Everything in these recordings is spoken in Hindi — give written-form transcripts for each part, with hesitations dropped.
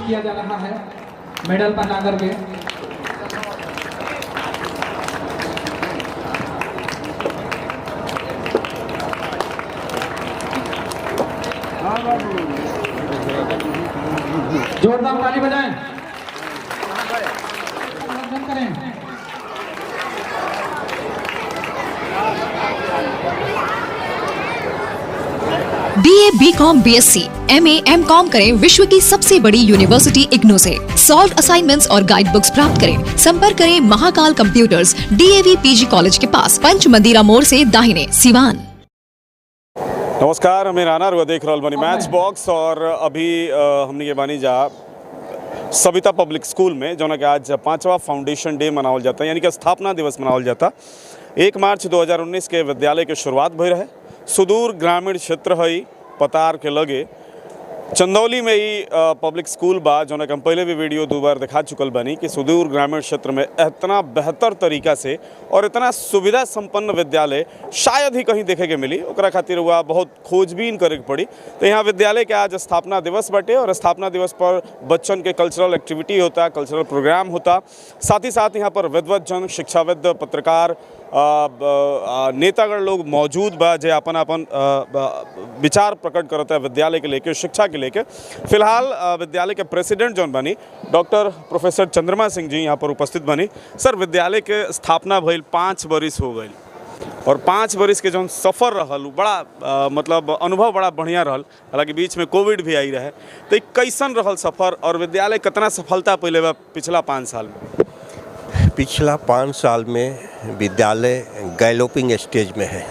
किया जा रहा है मेडल पहना करके। जोरदार ताली बजाएं, करें। BA, BCom, BSc, MA, MCom करें विश्व की सबसे बड़ी यूनिवर्सिटी इग्नू से। सॉल्व असाइनमेंट्स और गाइड बुक्स प्राप्त करें। संपर्क करें Mahakal computers, DAV PG college के पास, पंच मंदिरा मोड़ से दाहिने, सिवान। नमस्कार, हमें राना रुआ देख रहल बानी मैच बॉक्स। और अभी हमने के बानी जा सविता पब्लिक स्कूल में, जो कि आज 5वां फाउंडेशन डे मनावल जाता है, यानी कि स्थापना दिवस मनावल जाता। 1 मार्च 2019 के विद्यालय के शुरुआत भई रहे। सुदूर ग्रामीण क्षेत्र है पतार के लगे चंदौली में ही पब्लिक स्कूल बा, जो हम पहले भी वीडियो 2 बार दिखा चुकल बनी कि सुदूर ग्रामीण क्षेत्र में इतना बेहतर तरीका से और इतना सुविधा संपन्न विद्यालय शायद ही कहीं देखे के मिली। ओकरा खातिर हुआ बहुत खोजबीन करे के पड़ी। तो यहाँ विद्यालय के आज स्थापना दिवस बाटे और स्थापना दिवस पर बच्चन के कल्चरल एक्टिविटी होता, कल्चरल प्रोग्राम होता। साथ ही साथ यहाँ पर विद्वत जन, शिक्षाविद, पत्रकार, नेतागण लोग मौजूद बा, जे अपन अपन विचार प्रकट करता है विद्यालय के लेके, शिक्षा के लेके। फिलहाल विद्यालय के प्रेसिडेंट जौन बनी डॉक्टर प्रोफेसर चंद्रमा सिंह जी यहाँ पर उपस्थित बनी। सर, विद्यालय के स्थापना भइल 5 बरिस हो गई और 5 बरिस के जौन सफ़र रहल बड़ा मतलब अनुभव बड़ा बढ़िया रहल। हालांकि बीच में कोविड भी आई रहे। तो कैसन रहल सफ़र और विद्यालय कितना सफलता पहले बा पिछला 5 साल में? पिछला 5 साल में विद्यालय गैलोपिंग स्टेज में है।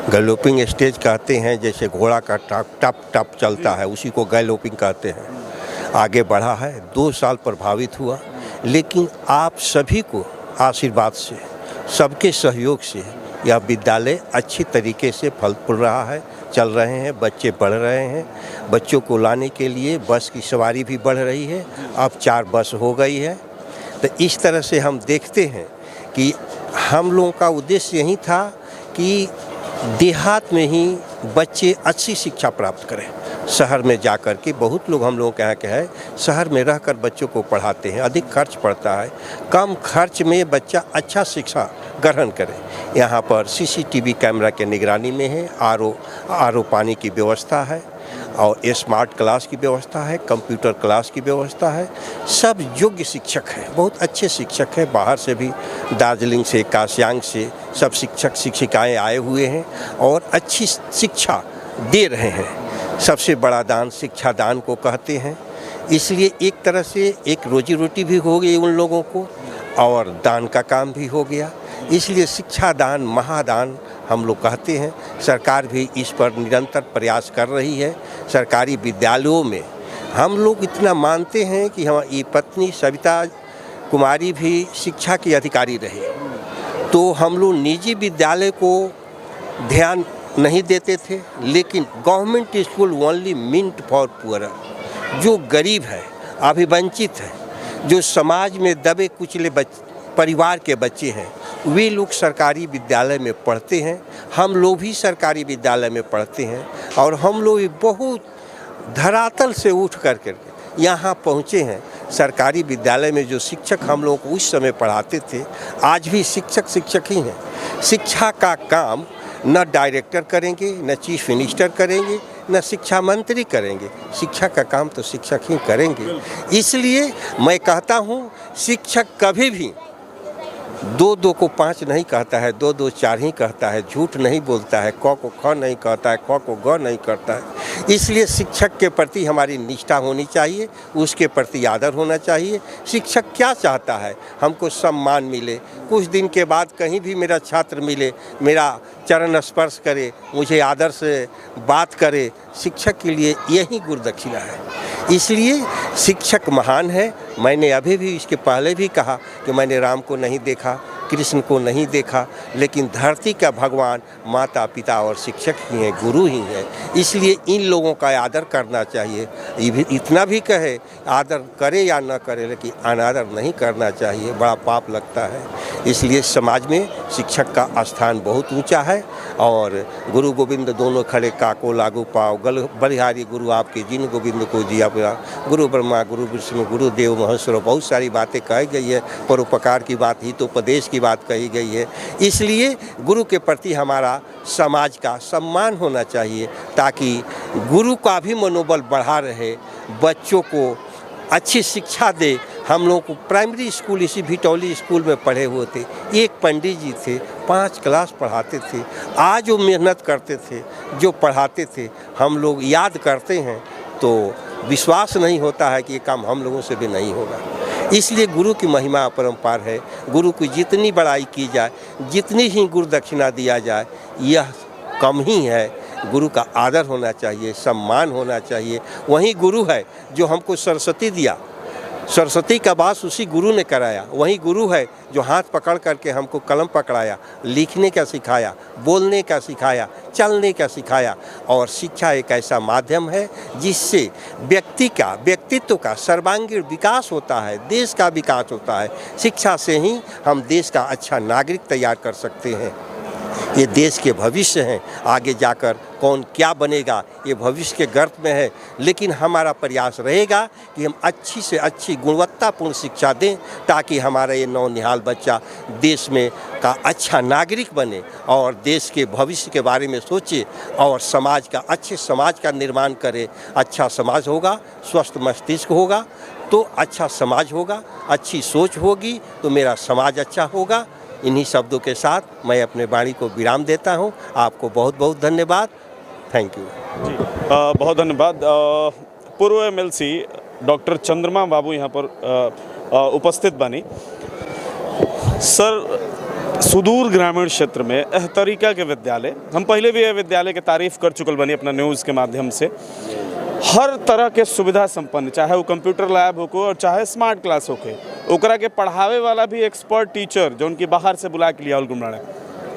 गैलोपिंग स्टेज कहते हैं जैसे घोड़ा का टप टप टप चलता है, उसी को गैलोपिंग कहते हैं। आगे बढ़ा है, 2 साल प्रभावित हुआ, लेकिन आप सभी को आशीर्वाद से, सबके सहयोग से यह विद्यालय अच्छी तरीके से फल फूल रहा है, चल रहे हैं, बच्चे बढ़ रहे हैं। बच्चों को लाने के लिए बस की सवारी भी बढ़ रही है, अब 4 बस हो गई है। तो इस तरह से हम देखते हैं कि हम लोगों का उद्देश्य यही था कि देहात में ही बच्चे अच्छी शिक्षा प्राप्त करें। शहर में जाकर के बहुत लोग हम लोगों के यहाँ के हैं, शहर में रहकर बच्चों को पढ़ाते हैं, अधिक खर्च पड़ता है। कम खर्च में बच्चा अच्छा शिक्षा ग्रहण करे। यहाँ पर CCTV कैमरा के निगरानी में है, आर ओ पानी की व्यवस्था है और स्मार्ट क्लास की व्यवस्था है, कंप्यूटर क्लास की व्यवस्था है। सब योग्य शिक्षक हैं, बहुत अच्छे शिक्षक हैं। बाहर से भी, दार्जिलिंग से, काश्यांग से सब शिक्षक शिक्षिकाएं आए हुए हैं और अच्छी शिक्षा दे रहे हैं। सबसे बड़ा दान शिक्षा दान को कहते हैं, इसलिए एक तरह से एक रोजी रोटी भी हो गई उन लोगों को और दान का काम भी हो गया। इसलिए शिक्षा दान महादान हम लोग कहते हैं। सरकार भी इस पर निरंतर प्रयास कर रही है। सरकारी विद्यालयों में हम लोग इतना मानते हैं कि हमारी पत्नी सविता कुमारी भी शिक्षा की अधिकारी रही, तो हम लोग निजी विद्यालय को ध्यान नहीं देते थे, लेकिन government school only meant for poor, जो गरीब है, अभिवंचित है, जो समाज में दबे कुचले परिवार के बच्चे हैं, वे लोग सरकारी विद्यालय में पढ़ते हैं। हम लोग भी सरकारी विद्यालय में पढ़ते हैं और हम लोग बहुत धरातल से उठ करके यहाँ पहुँचे हैं। सरकारी विद्यालय में जो शिक्षक हम लोग को उस समय पढ़ाते थे, आज भी शिक्षक ही हैं। शिक्षा का काम न डायरेक्टर करेंगे, न चीफ मिनिस्टर करेंगे, न शिक्षा मंत्री करेंगे। शिक्षा का काम तो शिक्षक ही करेंगे। इसलिए मैं कहता हूँ, शिक्षक कभी भी 2-2 को 5 नहीं कहता है, 2-2 4 ही कहता है। झूठ नहीं बोलता है, क को ख नहीं कहता है, ख को ग नहीं करता है। इसलिए शिक्षक के प्रति हमारी निष्ठा होनी चाहिए, उसके प्रति आदर होना चाहिए। शिक्षक क्या चाहता है? हमको सम्मान मिले, कुछ दिन के बाद कहीं भी मेरा छात्र मिले, मेरा चरण स्पर्श करे, मुझे आदर से बात करे। शिक्षक के लिए यही गुरुदक्षिणा है। इसलिए शिक्षक महान है। मैंने अभी भी इसके पहले भी कहा कि मैंने राम को नहीं देखा, कृष्ण को नहीं देखा, लेकिन धरती का भगवान माता पिता और शिक्षक ही हैं, गुरु ही हैं। इसलिए इन लोगों का आदर करना चाहिए। इतना भी कहे आदर करे या न करे, लेकिन अनादर नहीं करना चाहिए, बड़ा पाप लगता है। इसलिए समाज में शिक्षक का स्थान बहुत ऊंचा है। और गुरु गोविंद दोनों खड़े काको लागू पाओ, बलिहारी गुरु आपके जिन गोविंद को जिया पिया, गुरु ब्रह्मा गुरु विष्णु गुरु देव महेश्वर, बहुत सारी बातें कही गई है। परोपकार की बात, हितोपदेश की बात कही गई है। इसलिए गुरु के प्रति हमारा समाज का सम्मान होना चाहिए, ताकि गुरु का भी मनोबल बढ़ा रहे, बच्चों को अच्छी शिक्षा दे। हम लोग को प्राइमरी स्कूल इसी भिटौली स्कूल में पढ़े हुए थे। एक पंडित जी थे, 5 क्लास पढ़ाते थे। आज वो मेहनत करते थे, जो पढ़ाते थे, हम लोग याद करते हैं तो विश्वास नहीं होता है कि ये काम हम लोगों से भी नहीं होगा। इसलिए गुरु की महिमा अपरंपार है। गुरु की जितनी बड़ाई की जाए, जितनी ही गुरु दक्षिणा दिया जाए, यह कम ही है। गुरु का आदर होना चाहिए, सम्मान होना चाहिए। वही गुरु है जो हमको सरस्वती दिया, सरस्वती का वास उसी गुरु ने कराया। वही गुरु है जो हाथ पकड़ करके हमको कलम पकड़ाया, लिखने का सिखाया, बोलने का सिखाया, चलने का सिखाया। और शिक्षा एक ऐसा माध्यम है जिससे व्यक्तित्व का सर्वांगीण विकास होता है, देश का विकास होता है। शिक्षा से ही हम देश का अच्छा नागरिक तैयार कर सकते हैं। ये देश के भविष्य हैं। आगे जाकर कौन क्या बनेगा ये भविष्य के गर्त में है, लेकिन हमारा प्रयास रहेगा कि हम अच्छी से अच्छी गुणवत्तापूर्ण शिक्षा दें, ताकि हमारा ये नौनिहाल बच्चा देश में का अच्छा नागरिक बने और देश के भविष्य के बारे में सोचे और समाज का अच्छे समाज का निर्माण करे। अच्छा समाज होगा, स्वस्थ मस्तिष्क होगा तो अच्छा समाज होगा, अच्छी सोच होगी तो मेरा समाज अच्छा होगा। इन्हीं शब्दों के साथ मैं अपने वाणी को विराम देता हूं। आपको बहुत बहुत धन्यवाद। थैंक यू जी। बहुत धन्यवाद। पूर्व MLC डॉक्टर चंद्रमा बाबू यहाँ पर उपस्थित बनी। सर, सुदूर ग्रामीण क्षेत्र में एह तरीका के विद्यालय, हम पहले भी यह विद्यालय के तारीफ कर चुकल बनी अपना न्यूज़ के माध्यम से। हर तरह के सुविधा संपन्न, चाहे वो कंप्यूटर लैब हो और चाहे स्मार्ट क्लास होके, ओकरा के पढ़ावे वाला भी एक्सपर्ट टीचर जो उनकी बाहर से बुला के लिया गुमराने।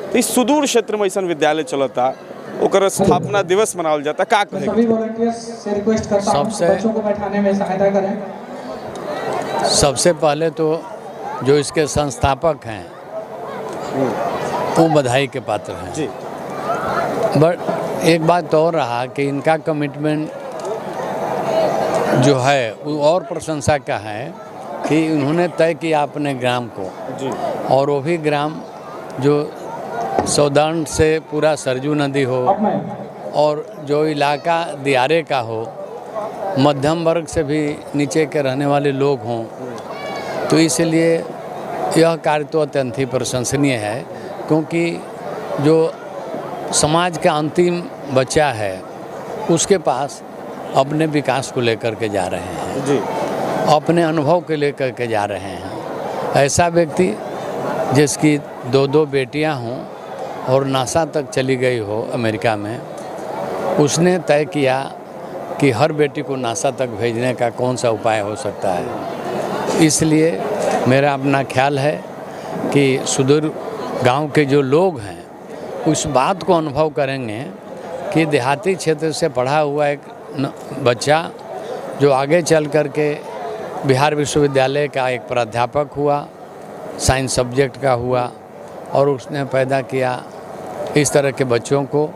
तो इस सुदूर क्षेत्र में ऐसा विद्यालय चलता, ओकर स्थापना दिवस मनावल जाता, का कहे? सभी वॉलंटियर्स से रिक्वेस्ट करता हूं बच्चों को बैठाने में सहायता करें। सबसे पहले तो जो इसके संस्थापक हैं वो बधाई के पात्र हैं जी। बट एक बात और रहा कि इनका कमिटमेंट जो है वो और प्रशंसा का है कि उन्होंने तय किया अपने ग्राम को जी। और वो भी ग्राम जो सौदर्न से पूरा सरजू नदी हो और जो इलाका दियारे का हो, मध्यम वर्ग से भी नीचे के रहने वाले लोग हों, तो इसलिए यह कार्य तो अत्यंत ही प्रशंसनीय है। क्योंकि जो समाज का अंतिम बच्चा है उसके पास अपने विकास को लेकर के जा रहे हैं जी, अपने अनुभव के लेकर के जा रहे हैं। ऐसा व्यक्ति जिसकी 2 बेटियां हों और नासा तक चली गई हो अमेरिका में, उसने तय किया कि हर बेटी को नासा तक भेजने का कौन सा उपाय हो सकता है। इसलिए मेरा अपना ख्याल है कि सुदूर गांव के जो लोग हैं उस बात को अनुभव करेंगे कि देहाती क्षेत्र से पढ़ा हुआ एक बच्चा जो आगे चल कर के बिहार विश्वविद्यालय का एक प्राध्यापक हुआ, साइंस सब्जेक्ट का हुआ और उसने पैदा किया इस तरह के बच्चों को,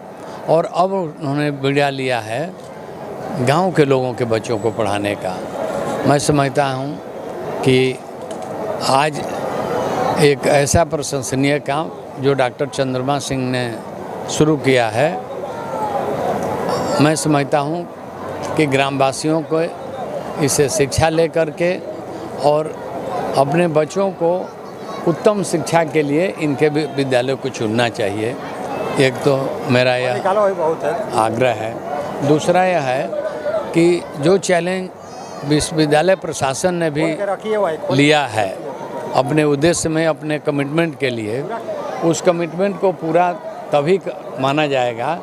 और अब उन्होंने बीड़ा लिया है गांव के लोगों के बच्चों को पढ़ाने का। मैं समझता हूं कि आज एक ऐसा प्रशंसनीय काम जो डॉक्टर चंद्रमा सिंह ने शुरू किया है, मैं समझता हूं कि ग्रामवासियों को इसे शिक्षा लेकर के और अपने बच्चों को उत्तम शिक्षा के लिए इनके विद्यालय को चुनना चाहिए। एक तो मेरा यह आग्रह है। दूसरा यह है कि जो चैलेंज विश्वविद्यालय प्रशासन ने भी लिया है अपने उद्देश्य में, अपने कमिटमेंट के लिए, उस कमिटमेंट को पूरा तभी माना जाएगा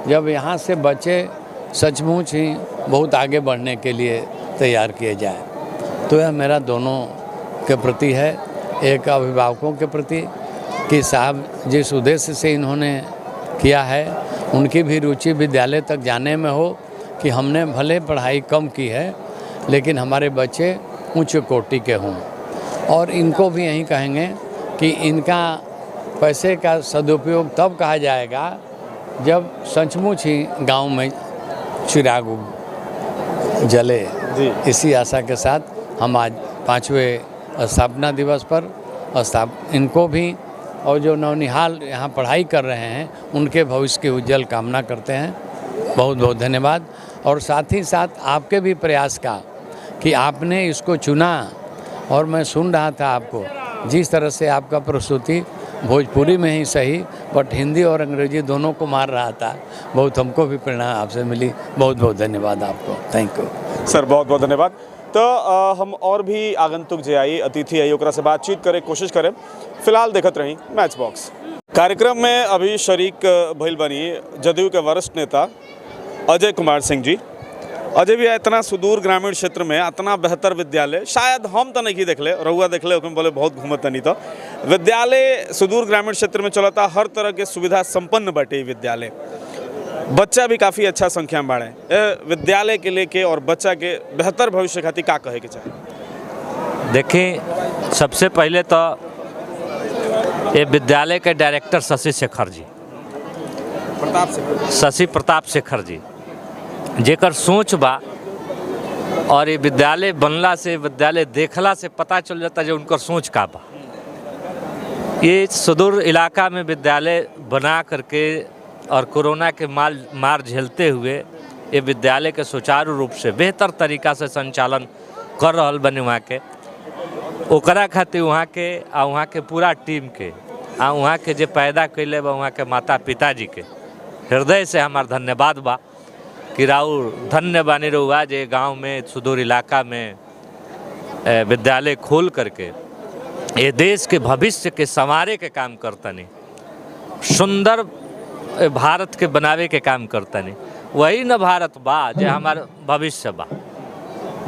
जब यहाँ से बच्चे सचमुच ही बहुत आगे बढ़ने के लिए तैयार किए जाए। तो यह मेरा दोनों के प्रति है, एक अभिभावकों के प्रति कि साहब जिस उद्देश्य से इन्होंने किया है उनकी भी रुचि विद्यालय तक जाने में हो कि हमने भले पढ़ाई कम की है लेकिन हमारे बच्चे उच्च कोटि के हों। और इनको भी यही कहेंगे कि इनका पैसे का सदुपयोग तब कहा जाएगा जब सचमुच ही गांव में चिराग जले। इसी आशा के साथ हम आज 5वें स्थापना दिवस पर इनको भी और जो नौनिहाल यहाँ पढ़ाई कर रहे हैं उनके भविष्य की उज्जवल कामना करते हैं। बहुत बहुत धन्यवाद। और साथ ही साथ आपके भी प्रयास का कि आपने इसको चुना। और मैं सुन रहा था आपको जिस तरह से आपका प्रस्तुति भोजपुरी में ही सही बट हिंदी और अंग्रेजी दोनों को मार रहा था। बहुत हमको भी प्रेरणा आपसे मिली। बहुत बहुत धन्यवाद आपको। थैंक यू सर, बहुत बहुत धन्यवाद। तो हम और भी आगंतुक जे आई अतिथि आई ओकरा से बातचीत करे कोशिश करें। फिलहाल देखत रही मैच बॉक्स। कार्यक्रम में अभी शरीक भइल बनी जदयू के वरिष्ठ नेता अजय कुमार सिंह जी। अजय भी इतना सुदूर ग्रामीण क्षेत्र में इतना बेहतर विद्यालय शायद हम तो नहीं देखले, रहुआ देखले ओकरे बोले बहुत घूमत नहीं। तो विद्यालय सुदूर ग्रामीण क्षेत्र में चलता, हर तरह के सुविधा संपन्न बाटे विद्यालय। बच्चा भी काफ़ी अच्छा संख्या में बाढ़े। विद्यालय के लेके और बच्चा के बेहतर भविष्य खातिर का कहे के चाहे? देखिए, सबसे पहले तो ये विद्यालय के डायरेक्टर शशि प्रताप शेखर जी जेकर सोच बा और ये विद्यालय बनला से, विद्यालय देखला से पता चल जाता जो उनकर सोच का बा। ये सुदूर इलाका में विद्यालय बना करके और कोरोना के मार झेलते हुए ये विद्यालय के सुचारू रूप से बेहतर तरीका से संचालन कर रहल बने वहाँ के। ओकरा खातिर वहाँ के पूरा टीम के वहाँ के जे पैदा कैले बा वहाँ के माता पिताजी के हृदय से हमार धन्यवाद बा कि राउर धन्य बानी रहुआ जे गांव में सुदूर इलाका में विद्यालय खोल करके ये देश के भविष्य के संवारे के काम करतनी, सुंदर भारत के बनावे के काम करतनी। वही न भारत बा जे हमार भविष्य बा।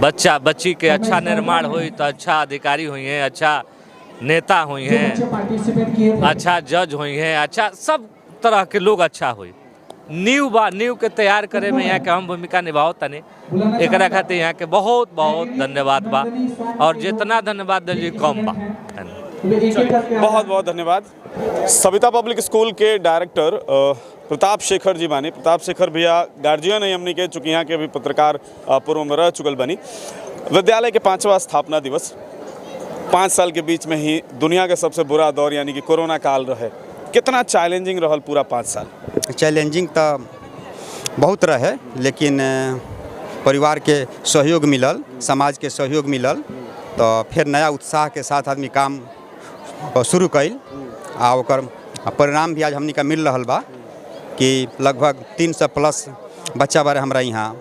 बच्चा बच्ची के अच्छा निर्माण हुई तो अच्छा अधिकारी हुई हैं, अच्छा नेता हुई हैं, अच्छा जज हुई हैं, अच्छा सब तरह के लोग अच्छा हुई। नींव के तैयार करे में यहाँ के हम भूमिका निभाओ तनी। एकरा खातिर यहाँ के बहुत बहुत धन्यवाद बा और जितना धन्यवाद दिली कम बा। बहुत बहुत धन्यवाद। सविता पब्लिक स्कूल के डायरेक्टर प्रताप शेखर जी बानी। प्रताप शेखर भैया गार्जियन है हमने के, चूँकि यहाँ के भी पत्रकार पूर्व में रह चुकल बनी। विद्यालय के 5वां स्थापना दिवस 5 साल के बीच में ही दुनिया के सबसे बुरा दौर यानी कि कोरोना काल रहे। कितना चैलेंजिंग रहल पूरा 5 साल? चैलेंजिंग तो बहुत रहे, लेकिन परिवार के सहयोग मिलल, समाज के सहयोग मिलल तो फिर नया उत्साह के साथ आदमी काम शुरू कैल आ ओकर परिणाम भी आज हमनी का मिल रहा बा कि लगभग 300 प्लस बच्चा बारे हमरा यहाँ,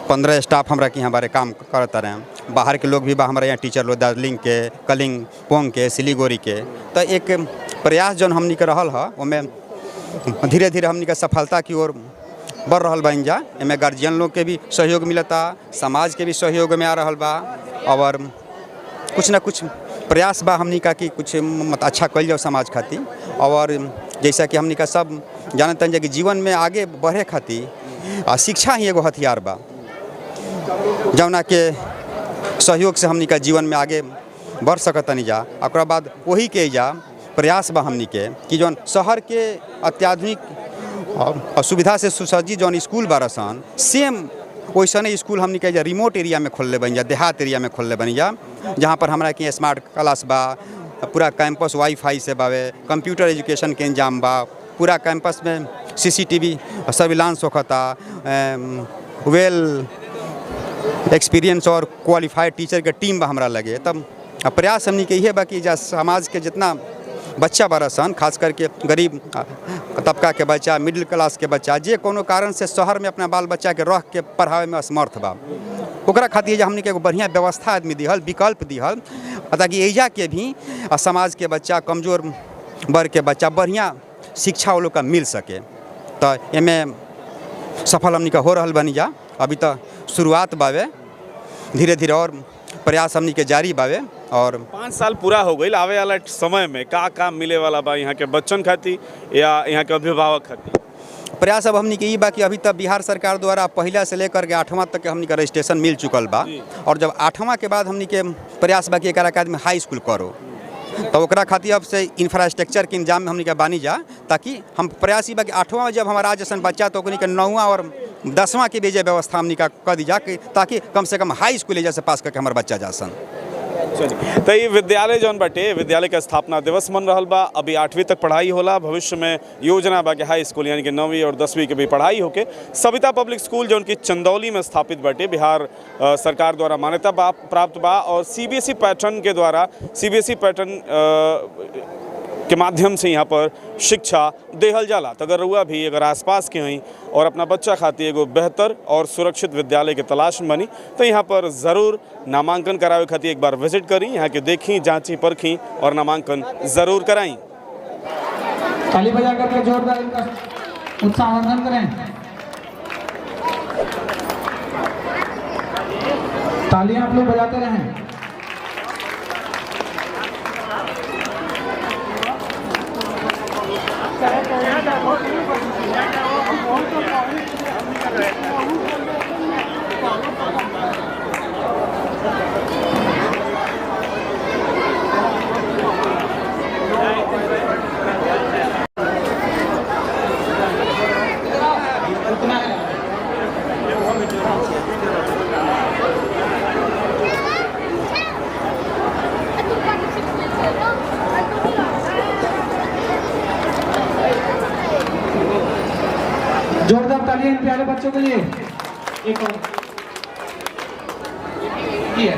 15 स्टाफ हमरा के यहाँ बारे काम करता रहे। बाहर के लोग भी बा हमारे यहाँ टीचर लोग दार्जिलिंग के, कलिंगपोंग के, सिलीगुड़ी के। तो एक प्रयास जौन हमनी के रहल है उसमें धीरे धीरे हमनी का सफलता की ओर बढ़ रहा बन जा। एमें गार्जियन लोग के भी सहयोग मिलता, समाज के भी सहयोग में आ रहा बा और कुछ ना कुछ प्रयास बा हमनी का कि कुछ अच्छा कल जाओ समाज खातिर। और जैसा कि हमनी का सब जानते हैं कि जीवन में आगे बढ़े खातिर शिक्षा ही एगो हथियार बा, जौना के सहयोग से हमनी का जीवन में आगे बढ़ सकता नहीं जा। ओकरा बाद वही के जा प्रयास बा हमनी के कि जौन शहर के अत्याधुनिक सुविधा से सुसज्जित जौन स्कूल बारसन सेम वैसे स्कूल हमनी के रिमोट एरिया में खोलले बन जा, देहात एरिया में खोलले बन जा, जहाँ पर हमरा के स्मार्ट क्लास बा, पूरा कैंपस वाईफाई से बावे, कंप्यूटर एजुकेशन के इंजाम बा, पूरा कैंपस में CCTV सर्विलांस होता, वेल एक्सपीरियंस और क्वालिफाइड टीचर के टीम बा हमरा लगे। तब प्रयास हमनी के ये बा कि जा समाज के जितना बच्चा बरसन, खास करके गरीब तबका के बच्चा, मिडिल क्लास के बच्चा, जे कोनो कारण से शहर में अपना बाल बच्चा के रह के पढ़ावे में असमर्थ बा, ओकरा खातिर हमनी के एगो बढ़िया व्यवस्था आदमी दिहल, विकल्प दिहल ताकि एजा के भी समाज के बच्चा, कमजोर वर्ग के बच्चा बढ़िया शिक्षा वो लोग का मिल सके। तो एमे सफल हमनी का हो रहा बनी जा। अभी तो शुरुआत बावे, धीरे धीरे और प्रयास हमनी के जारी बावे। और 5 साल पूरा हो गई, आवे वाला समय में का काम मिले वाला बा यहाँ के बच्चन खाती या यहाँ के अभिभावक खाती? प्रयास अब हमनी के ई बा कि अभी तक बिहार सरकार द्वारा पहला से लेकर के 8वां तक के हमनी के रजिस्ट्रेशन मिल चुकल बा, और जब 8वां के बाद हमनी के प्रयास बा कि एकरा के आदमी हाई स्कूल करो, तो ओकरा खातिर अब से इंफ्रास्ट्रक्चर के इंतजाम में हमनी के बानी जा, ताकि हम प्रयास ई बा कि 8वां में जब हमारा जैसन बच्चा तो ओकनी के 9वां और 10वां के भेजे व्यवस्था हमनी का कर दी जा, ताकि कम से कम हाई स्कूल जैसे पास करके हमारे बच्चा जा सन। तो ये विद्यालय जौन बाटे, विद्यालय का स्थापना दिवस मन रहल बा। अभी 8वीं तक पढ़ाई होला, भविष्य में योजना बा कि हाई स्कूल यानी कि 9वीं और 10वीं के भी पढ़ाई होके सविता पब्लिक स्कूल जौन की चंदौली में स्थापित बाटे, बिहार सरकार द्वारा मान्यता प्राप्त बा और सीबीएसई पैटर्न के द्वारा, सीबीएसई पैटर्न के माध्यम से यहाँ पर शिक्षा देहल जाला। तो अगर रुआ भी अगर आसपास के हई और अपना बच्चा खातिर एगो बेहतर और सुरक्षित विद्यालय के तलाश में बनी, तो यहाँ पर ज़रूर नामांकन करावे खातिर एक बार विजिट करी, यहाँ के देखी, जांची, परखी और नामांकन ज़रूर कराई। ताली बजा करके जोरदार इनका उत्साहवर्धन करें। तालियां आप लोग बजाते रहें। जोरदार तालियां इन प्यारे बच्चों के लिए। एक और ये